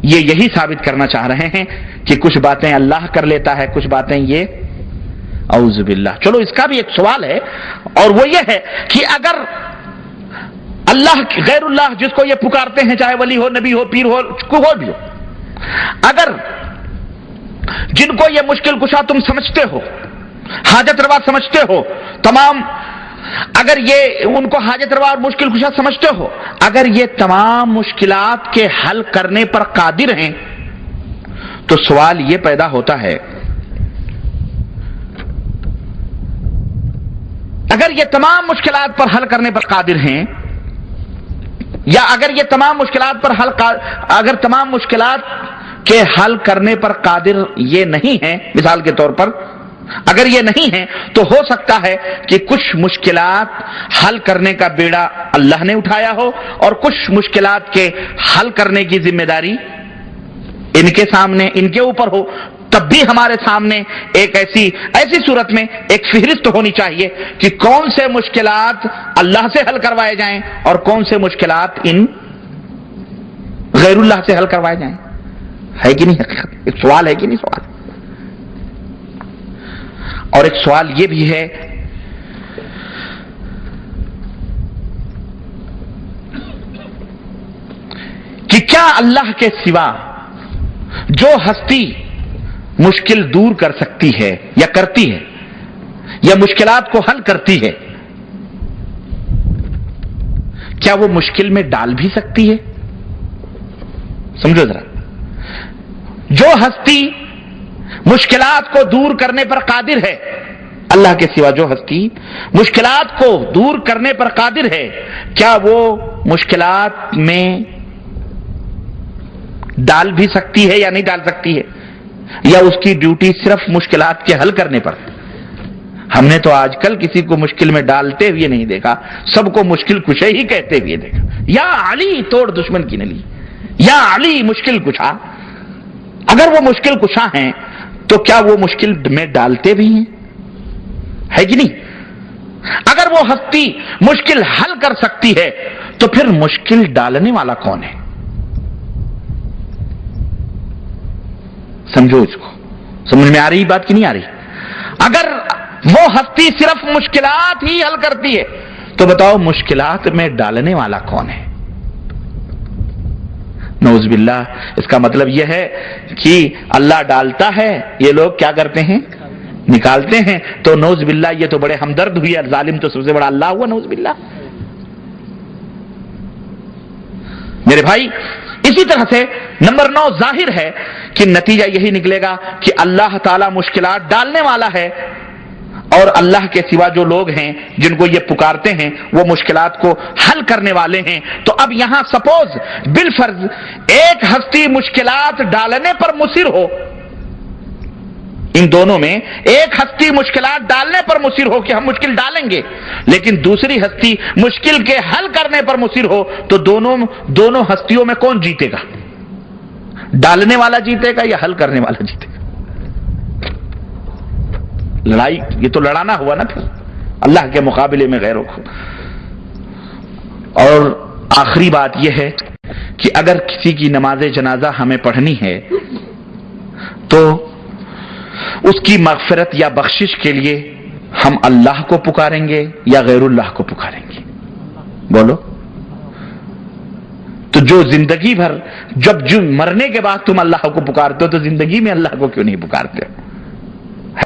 یہ یہی ثابت کرنا چاہ رہے ہیں کہ کچھ باتیں اللہ کر لیتا ہے، کچھ باتیں یہ اعوذ باللہ۔ چلو اس کا بھی ایک سوال ہے، اور وہ یہ ہے کہ اگر اللہ غیر اللہ جس کو یہ پکارتے ہیں، چاہے ولی ہو، نبی ہو، پیر ہو، کوئی بھی ہو، اگر جن کو یہ مشکل کشا تم سمجھتے ہو، حاجت روا سمجھتے ہو، تمام اگر یہ ان کو حاجت روا اور مشکل کشا سمجھتے ہو، اگر یہ تمام مشکلات کے حل کرنے پر قادر ہیں، تو سوال یہ پیدا ہوتا ہے، اگر یہ تمام مشکلات پر حل کرنے پر قادر ہیں، یا اگر یہ تمام مشکلات پر اگر تمام مشکلات کے حل کرنے پر قادر یہ نہیں ہیں، مثال کے طور پر اگر یہ نہیں ہیں، تو ہو سکتا ہے کہ کچھ مشکلات حل کرنے کا بیڑا اللہ نے اٹھایا ہو، اور کچھ مشکلات کے حل کرنے کی ذمہ داری ان کے سامنے، ان کے اوپر ہو۔ تب بھی ہمارے سامنے ایک ایسی صورت میں ایک فہرست ہونی چاہیے کہ کون سے مشکلات اللہ سے حل کروائے جائیں اور کون سے مشکلات ان غیر اللہ سے حل کروائے جائیں۔ ہے کہ نہیں حقیقت؟ ایک سوال ہے کہ نہیں سوال؟ اور ایک سوال یہ بھی ہے کہ کیا اللہ کے سوا جو ہستی مشکل دور کر سکتی ہے یا کرتی ہے یا مشکلات کو حل کرتی ہے، کیا وہ مشکل میں ڈال بھی سکتی ہے؟ سمجھو ذرا، جو ہستی مشکلات کو دور کرنے پر قادر ہے، اللہ کے سوا جو ہستی مشکلات کو دور کرنے پر قادر ہے، کیا وہ مشکلات میں ڈال بھی سکتی ہے یا نہیں ڈال سکتی ہے؟ یا اس کی ڈیوٹی صرف مشکلات کے حل کرنے پر؟ ہم نے تو آج کل کسی کو مشکل میں ڈالتے ہوئے نہیں دیکھا، سب کو مشکل کشا ہی کہتے ہوئے دیکھا۔ یا علی توڑ دشمن کی نلی، یا علی مشکل کشا۔ اگر وہ مشکل کشا ہیں تو کیا وہ مشکل میں ڈالتے بھی ہیں؟ ہے کہ نہیں؟ اگر وہ ہستی مشکل حل کر سکتی ہے تو پھر مشکل ڈالنے والا کون ہے؟ سمجھو اس کو، سمجھ میں آ رہی بات کی نہیں آ رہی؟ اگر وہ ہستی صرف مشکلات ہی حل کرتی ہے تو بتاؤ مشکلات میں ڈالنے والا کون ہے؟ نعوذ باللہ۔ اس کا مطلب یہ ہے کہ اللہ ڈالتا ہے، یہ لوگ کیا کرتے ہیں؟ نکالتے ہیں۔ تو نعوذ باللہ یہ تو بڑے ہمدرد ہوئی، ظالم تو سب سے بڑا اللہ ہوا، نعوذ باللہ۔ میرے بھائی، اسی طرح سے نمبر 9 ظاہر ہے کہ نتیجہ یہی نکلے گا کہ اللہ تعالی مشکلات ڈالنے والا ہے، اور اللہ کے سوا جو لوگ ہیں جن کو یہ پکارتے ہیں وہ مشکلات کو حل کرنے والے ہیں۔ تو اب یہاں سپوز بالفرض ایک ہستی مشکلات ڈالنے پر مصر ہو، ان دونوں میں ایک ہستی مشکلات ڈالنے پر مصر ہو کہ ہم مشکل ڈالیں گے، لیکن دوسری ہستی مشکل کے حل کرنے پر مصر ہو، تو دونوں ہستیوں میں کون جیتے گا؟ ڈالنے والا جیتے گا یا حل کرنے والا جیتے گا؟ لڑائی یہ تو لڑانا ہوا نا پھر اللہ کے مقابلے میں غیروں کو۔ اور آخری بات یہ ہے کہ اگر کسی کی نماز جنازہ ہمیں پڑھنی ہے تو اس کی مغفرت یا بخشش کے لیے ہم اللہ کو پکاریں گے یا غیر اللہ کو پکاریں گے؟ بولو۔ تو جو زندگی بھر جب مرنے کے بعد تم اللہ کو پکارتے ہو تو زندگی میں اللہ کو کیوں نہیں پکارتے ہو؟